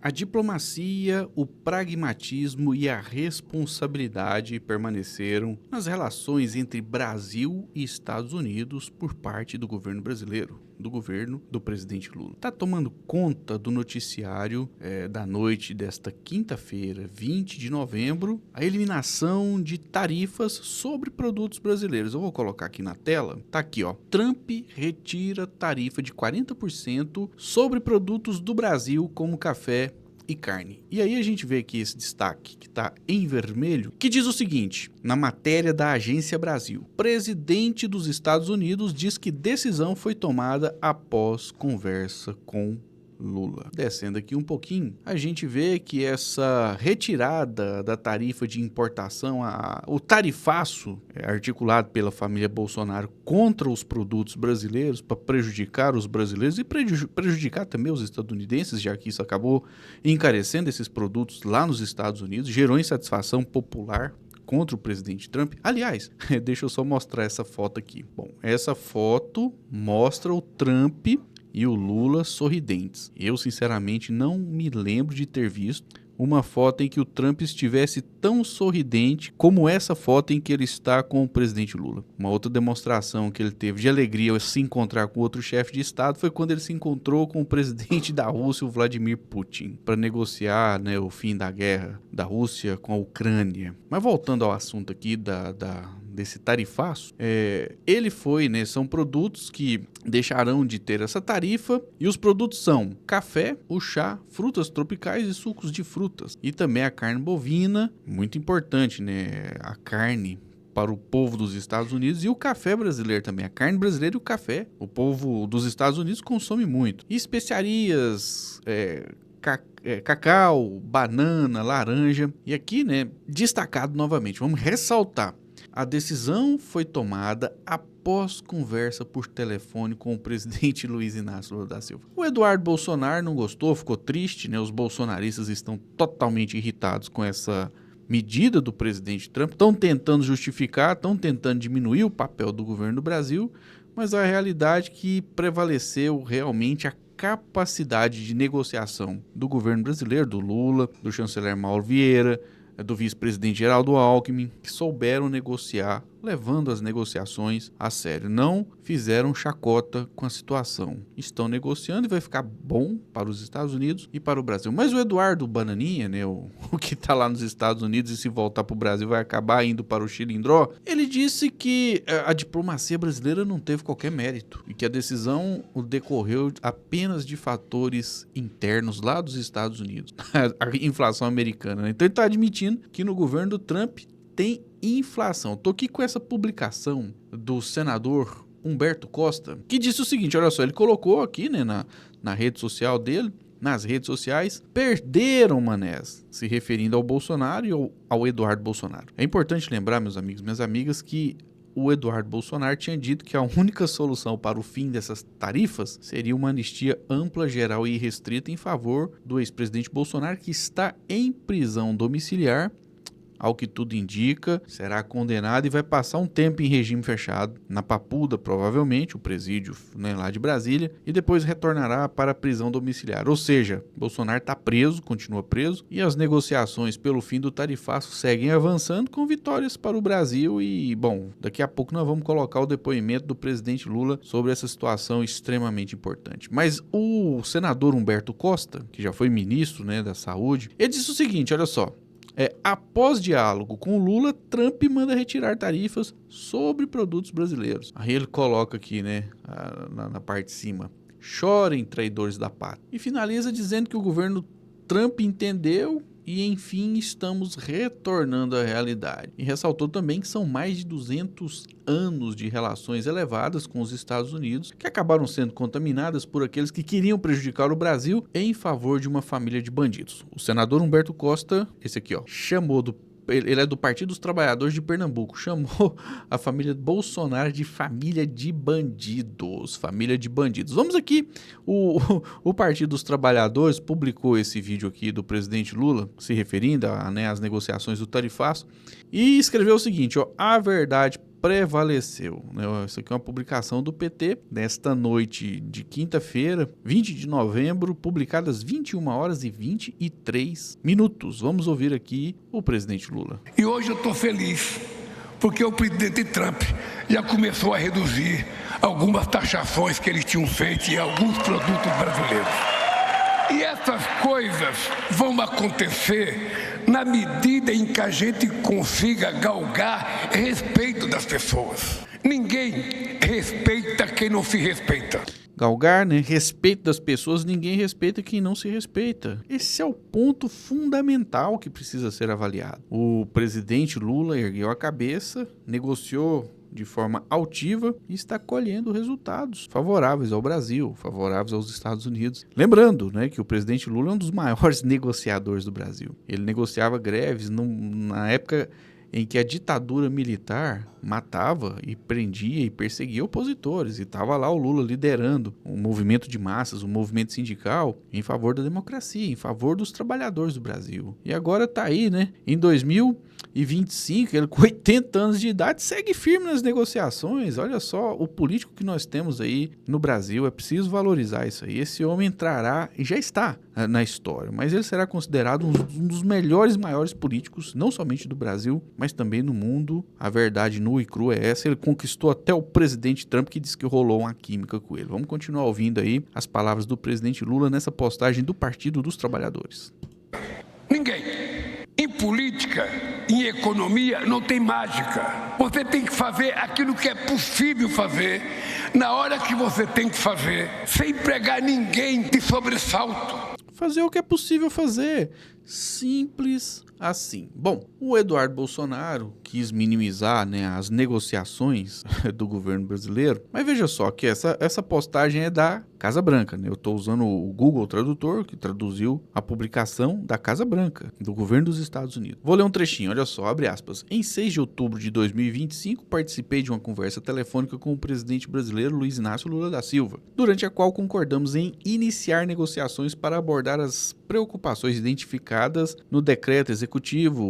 A diplomacia, o pragmatismo e a responsabilidade permaneceram nas relações entre Brasil e Estados Unidos por parte do governo brasileiro, do governo do presidente Lula. Está tomando conta do noticiário da noite desta quinta-feira, 20 de novembro, a eliminação de tarifas sobre produtos brasileiros. Eu vou colocar aqui na tela, tá aqui ó, Trump retira tarifa de 40% sobre produtos do Brasil como café e carne. E aí a gente vê aqui esse destaque que está em vermelho, que diz o seguinte, na matéria da Agência Brasil: presidente dos Estados Unidos diz que decisão foi tomada após conversa com Lula. Descendo aqui um pouquinho, a gente vê que essa retirada da tarifa de importação, o tarifaço articulado pela família Bolsonaro contra os produtos brasileiros para prejudicar os brasileiros e prejudicar também os estadunidenses, já que isso acabou encarecendo esses produtos lá nos Estados Unidos, gerou insatisfação popular contra o presidente Trump. Aliás, deixa eu só mostrar essa foto aqui. Bom, essa foto mostra o Trump e o Lula sorridentes. Eu, sinceramente, não me lembro de ter visto uma foto em que o Trump estivesse tão sorridente como essa foto em que ele está com o presidente Lula. Uma outra demonstração que ele teve de alegria ao se encontrar com outro chefe de Estado foi quando ele se encontrou com o presidente da Rússia, o Vladimir Putin, para negociar, né, o fim da guerra da Rússia com a Ucrânia. Mas voltando ao assunto aqui desse tarifaço, ele foi, né, são produtos que deixarão de ter essa tarifa, e os produtos são café, o chá, frutas tropicais e sucos de frutas, e também a carne bovina, muito importante, né, a carne para o povo dos Estados Unidos, e o café brasileiro também, a carne brasileira e o café, o povo dos Estados Unidos consome muito, e especiarias, cacau, banana, laranja, e aqui, né, destacado novamente, vamos ressaltar, a decisão foi tomada após conversa por telefone com o presidente Luiz Inácio Lula da Silva. O Eduardo Bolsonaro não gostou, ficou triste, né? Os bolsonaristas estão totalmente irritados com essa medida do presidente Trump, estão tentando justificar, estão tentando diminuir o papel do governo do Brasil, mas a realidade é que prevaleceu realmente a capacidade de negociação do governo brasileiro, do Lula, do chanceler Mauro Vieira, do vice-presidente Geraldo Alckmin, que souberam negociar, levando as negociações a sério. Não fizeram chacota com a situação. Estão negociando e vai ficar bom para os Estados Unidos e para o Brasil. Mas o Eduardo Bananinha, né, o que está lá nos Estados Unidos e se voltar para o Brasil vai acabar indo para o Chilindró, ele disse que a diplomacia brasileira não teve qualquer mérito e que a decisão decorreu apenas de fatores internos lá dos Estados Unidos. A inflação americana, né? Então ele está admitindo que no governo do Trump tem inflação. Tô aqui com essa publicação do senador Humberto Costa, que disse o seguinte, olha só, ele colocou aqui, né, na rede social dele, nas redes sociais, perderam, manés, se referindo ao Bolsonaro e ao Eduardo Bolsonaro. É importante lembrar, meus amigos, minhas amigas, que o Eduardo Bolsonaro tinha dito que a única solução para o fim dessas tarifas seria uma anistia ampla, geral e irrestrita em favor do ex-presidente Bolsonaro, que está em prisão domiciliar. Ao que tudo indica, será condenado e vai passar um tempo em regime fechado, na Papuda, provavelmente, o presídio, né, lá de Brasília, e depois retornará para a prisão domiciliar. Ou seja, Bolsonaro está preso, continua preso, e as negociações pelo fim do tarifaço seguem avançando com vitórias para o Brasil e, bom, daqui a pouco nós vamos colocar o depoimento do presidente Lula sobre essa situação extremamente importante. Mas o senador Humberto Costa, que já foi ministro, né, da Saúde, ele disse o seguinte, olha só, após diálogo com o Lula, Trump manda retirar tarifas sobre produtos brasileiros. Aí ele coloca aqui, né, na parte de cima, chorem traidores da pátria. E finaliza dizendo que o governo Trump entendeu e, enfim, estamos retornando à realidade. E ressaltou também que são mais de 200 anos de relações elevadas com os Estados Unidos, que acabaram sendo contaminadas por aqueles que queriam prejudicar o Brasil em favor de uma família de bandidos. O senador Humberto Costa, esse aqui, ó, ele é do Partido dos Trabalhadores de Pernambuco, chamou a família Bolsonaro de família de bandidos. Família de bandidos. Vamos aqui, o Partido dos Trabalhadores publicou esse vídeo aqui do presidente Lula, se referindo às negociações do tarifaço, e escreveu o seguinte, ó, a verdade prevaleceu. Essa aqui é uma publicação do PT, nesta noite de quinta-feira, 20 de novembro, publicada às 21h23. Vamos ouvir aqui o presidente Lula. E hoje eu estou feliz, porque o presidente Trump já começou a reduzir algumas taxações que eles tinham feito em alguns produtos brasileiros. E essas coisas vão acontecer na medida em que a gente consiga galgar respeito das pessoas. Ninguém respeita quem não se respeita. Galgar, né? Respeito das pessoas, ninguém respeita quem não se respeita. Esse é o ponto fundamental que precisa ser avaliado. O presidente Lula ergueu a cabeça, negociou de forma altiva e está colhendo resultados favoráveis ao Brasil, favoráveis aos Estados Unidos. Lembrando, né, que o presidente Lula é um dos maiores negociadores do Brasil. Ele negociava greves na época em que a ditadura militar matava e prendia e perseguia opositores. E estava lá o Lula liderando um movimento de massas, um movimento sindical em favor da democracia, em favor dos trabalhadores do Brasil. E agora está aí, né? Em 2025, ele com 80 anos de idade segue firme nas negociações. Olha só o político que nós temos aí no Brasil. É preciso valorizar isso aí. Esse homem entrará, e já está na história, mas ele será considerado um dos melhores e maiores políticos, não somente do Brasil, mas também no mundo. A verdade nua e crua é essa. Ele conquistou até o presidente Trump, que disse que rolou uma química com ele. Vamos continuar ouvindo aí as palavras do presidente Lula nessa postagem do Partido dos Trabalhadores. Ninguém. Em política, em economia, não tem mágica. Você tem que fazer aquilo que é possível fazer, na hora que você tem que fazer, sem pregar ninguém de sobressalto. Fazer o que é possível fazer. Simples assim. Bom, o Eduardo Bolsonaro quis minimizar, né, as negociações do governo brasileiro, mas veja só que essa postagem é da Casa Branca, né? Eu estou usando o Google Tradutor, que traduziu a publicação da Casa Branca, do governo dos Estados Unidos. Vou ler um trechinho, olha só, abre aspas. Em 6 de outubro de 2025, participei de uma conversa telefônica com o presidente brasileiro Luiz Inácio Lula da Silva, durante a qual concordamos em iniciar negociações para abordar as preocupações identificadas no decreto executivo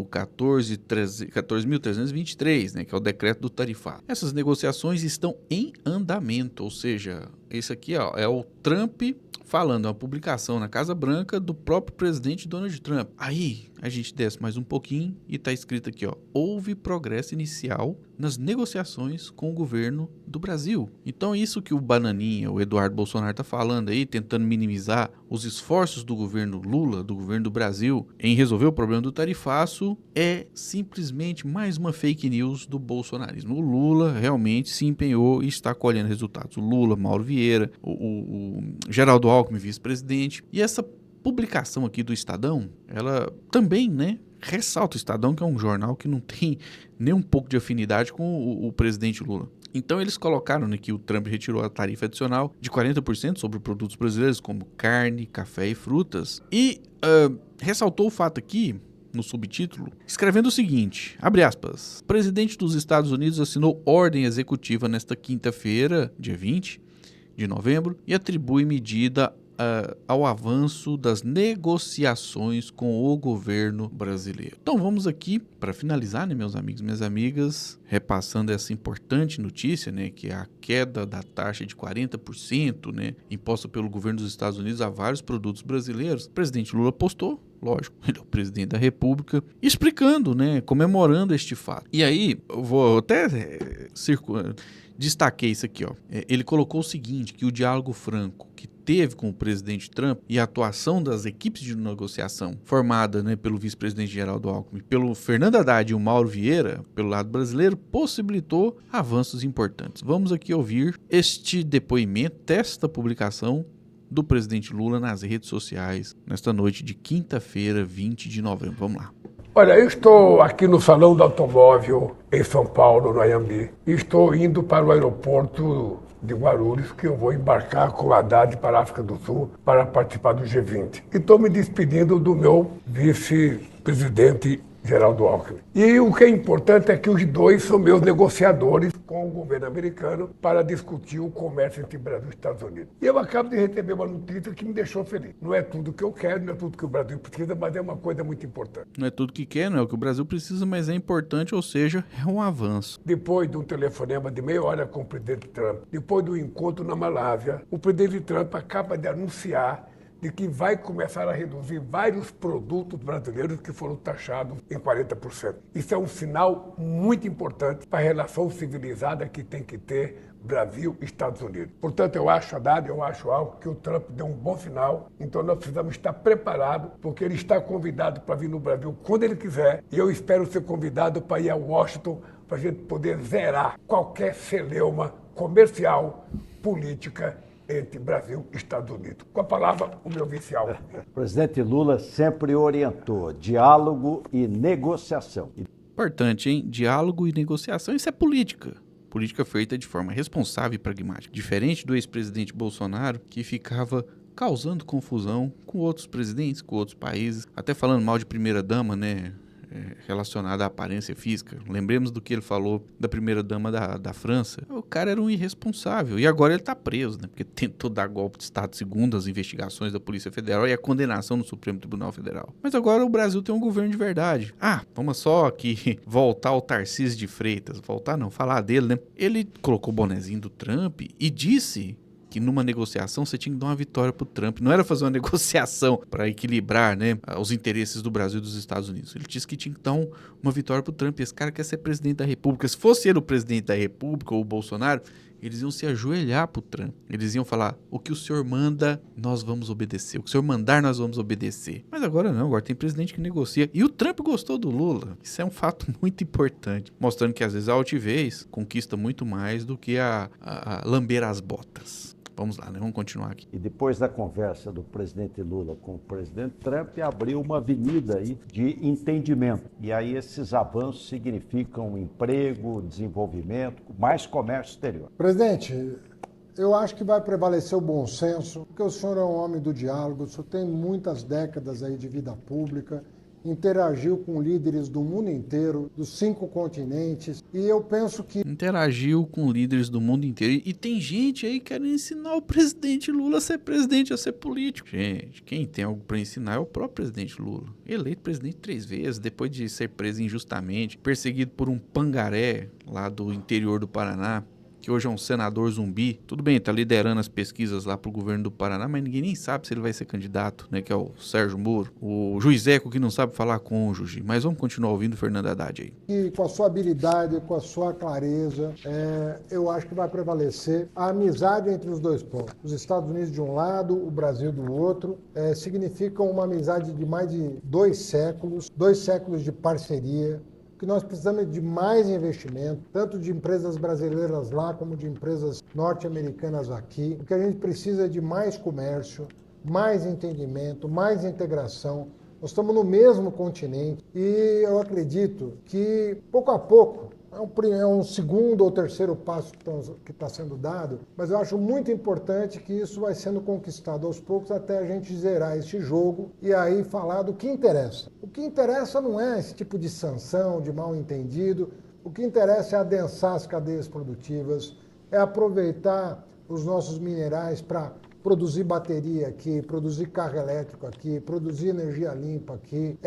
14.323, né, que é o decreto do tarifário. Essas negociações estão em andamento, ou seja, esse aqui ó, é o Trump falando, uma publicação na Casa Branca do próprio presidente Donald Trump. Aí a gente desce mais um pouquinho e está escrito aqui, ó, houve progresso inicial nas negociações com o governo do Brasil. Então isso que o Bananinha, o Eduardo Bolsonaro está falando aí, tentando minimizar os esforços do governo Lula, do governo do Brasil, em resolver o problema do tarifaço, é simplesmente mais uma fake news do bolsonarismo. O Lula realmente se empenhou e está colhendo resultados. O Lula, Mauro Vieira, o Geraldo Alckmin, vice-presidente. E essa publicação aqui do Estadão, ela também, né, ressalta o Estadão, que é um jornal que não tem nem um pouco de afinidade com o presidente Lula. Então eles colocaram, né, que o Trump retirou a tarifa adicional de 40% sobre produtos brasileiros como carne, café e frutas. E ressaltou o fato aqui, no subtítulo, escrevendo o seguinte, abre aspas, o presidente dos Estados Unidos assinou ordem executiva nesta quinta-feira, dia 20 de novembro, e atribui medida ao avanço das negociações com o governo brasileiro. Então vamos aqui, para finalizar, né, meus amigos e minhas amigas, repassando essa importante notícia, né, que é a queda da taxa de 40%, né, imposta pelo governo dos Estados Unidos a vários produtos brasileiros. O presidente Lula postou, lógico, ele é o presidente da República, explicando, né, comemorando este fato. E aí, eu vou até destaquei isso aqui, ó. Ele colocou o seguinte, que o diálogo franco que teve com o presidente Trump e a atuação das equipes de negociação formada, né, pelo vice-presidente Geraldo Alckmin, pelo Fernando Haddad e o Mauro Vieira, pelo lado brasileiro, possibilitou avanços importantes. Vamos aqui ouvir este depoimento desta publicação do presidente Lula nas redes sociais nesta noite de quinta-feira, 20 de novembro. Vamos lá. Olha, eu estou aqui no Salão do Automóvel em São Paulo, no Anhembi, e estou indo para o aeroporto de Guarulhos, que eu vou embarcar com o Haddad para a África do Sul para participar do G20. E estou me despedindo do meu vice-presidente Geraldo Alckmin. E o que é importante é que os dois são meus negociadores com o governo americano para discutir o comércio entre Brasil e Estados Unidos. E eu acabo de receber uma notícia que me deixou feliz. Não é tudo que eu quero, não é tudo que o Brasil precisa, mas é uma coisa muito importante. Não é tudo que quer, não é o que o Brasil precisa, mas é importante, ou seja, é um avanço. Depois de um telefonema de meia hora com o presidente Trump, depois do encontro na Malásia, o presidente Trump acaba de anunciar de que vai começar a reduzir vários produtos brasileiros que foram taxados em 40%. Isso é um sinal muito importante para a relação civilizada que tem que ter Brasil e Estados Unidos. Portanto, eu acho, Haddad, eu acho algo que o Trump deu um bom sinal, então nós precisamos estar preparados, porque ele está convidado para vir no Brasil quando ele quiser, e eu espero ser convidado para ir a Washington para a gente poder zerar qualquer celeuma comercial, política, entre Brasil e Estados Unidos. Com a palavra, o meu vice-alvo. O presidente Lula sempre orientou diálogo e negociação. Importante, hein? Diálogo e negociação, isso é política. Política feita de forma responsável e pragmática. Diferente do ex-presidente Bolsonaro, que ficava causando confusão com outros presidentes, com outros países, até falando mal de primeira-dama, né? Relacionada à aparência física. Lembremos do que ele falou da primeira-dama da França. O cara era um irresponsável. E agora ele tá preso, né? Porque tentou dar golpe de Estado segundo as investigações da Polícia Federal e a condenação no Supremo Tribunal Federal. Mas agora o Brasil tem um governo de verdade. Vamos só aqui voltar ao Tarcísio de Freitas. Voltar não, falar dele, né? Ele colocou o bonezinho do Trump e disse que numa negociação você tinha que dar uma vitória pro Trump. Não era fazer uma negociação para equilibrar, né, os interesses do Brasil e dos Estados Unidos. Ele disse que tinha que dar uma vitória pro Trump. Esse cara quer ser presidente da República. Se fosse ele o presidente da República ou o Bolsonaro, eles iam se ajoelhar pro Trump. Eles iam falar, o que o senhor manda, nós vamos obedecer. O que o senhor mandar, nós vamos obedecer. Mas agora não, agora tem presidente que negocia. E o Trump gostou do Lula. Isso é um fato muito importante. Mostrando que às vezes a altivez conquista muito mais do que a lamber as botas. Vamos lá, né? Vamos continuar aqui. E depois da conversa do presidente Lula com o presidente Trump, abriu uma avenida aí de entendimento. E aí esses avanços significam emprego, desenvolvimento, mais comércio exterior. Presidente, eu acho que vai prevalecer o bom senso, porque o senhor é um homem do diálogo, o senhor tem muitas décadas aí de vida pública, interagiu com líderes do mundo inteiro, dos 5 continentes, e eu penso que... Interagiu com líderes do mundo inteiro, e tem gente aí querendo ensinar o presidente Lula a ser presidente, a ser político. Gente, quem tem algo para ensinar é o próprio presidente Lula. Eleito presidente 3 vezes, depois de ser preso injustamente, perseguido por um pangaré lá do interior do Paraná, que hoje é um senador zumbi. Tudo bem, tá liderando as pesquisas lá pro governo do Paraná, mas ninguém nem sabe se ele vai ser candidato, né, que é o Sérgio Moro. O Juizeco que não sabe falar cônjuge. Mas vamos continuar ouvindo o Fernando Haddad aí. E com a sua habilidade, com a sua clareza, eu acho que vai prevalecer a amizade entre os dois povos. Os Estados Unidos de um lado, o Brasil do outro, significam uma amizade de mais de 2 séculos de parceria, que nós precisamos de mais investimento, tanto de empresas brasileiras lá como de empresas norte-americanas aqui. O que a gente precisa é de mais comércio, mais entendimento, mais integração. Nós estamos no mesmo continente e eu acredito que, pouco a pouco, é um segundo ou terceiro passo que está sendo dado, mas eu acho muito importante que isso vai sendo conquistado aos poucos até a gente zerar este jogo e aí falar do que interessa. O que interessa não é esse tipo de sanção, de mal entendido, o que interessa é adensar as cadeias produtivas, é aproveitar os nossos minerais para produzir bateria aqui, produzir carro elétrico aqui, produzir energia limpa aqui,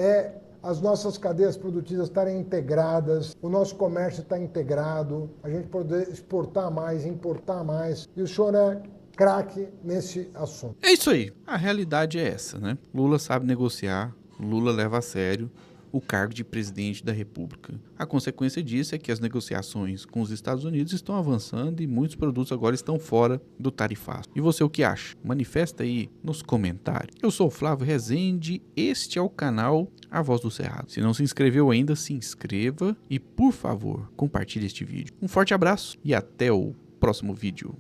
as nossas cadeias produtivas estarem integradas, o nosso comércio está integrado, a gente poder exportar mais, importar mais, e o senhor é craque nesse assunto. É isso aí, a realidade é essa, né? Lula sabe negociar, Lula leva a sério o cargo de presidente da República. A consequência disso é que as negociações com os Estados Unidos estão avançando e muitos produtos agora estão fora do tarifaço. E você o que acha? Manifesta aí nos comentários. Eu sou o Flávio Rezende, este é o canal A Voz do Cerrado. Se não se inscreveu ainda, se inscreva e, por favor, compartilhe este vídeo. Um forte abraço e até o próximo vídeo.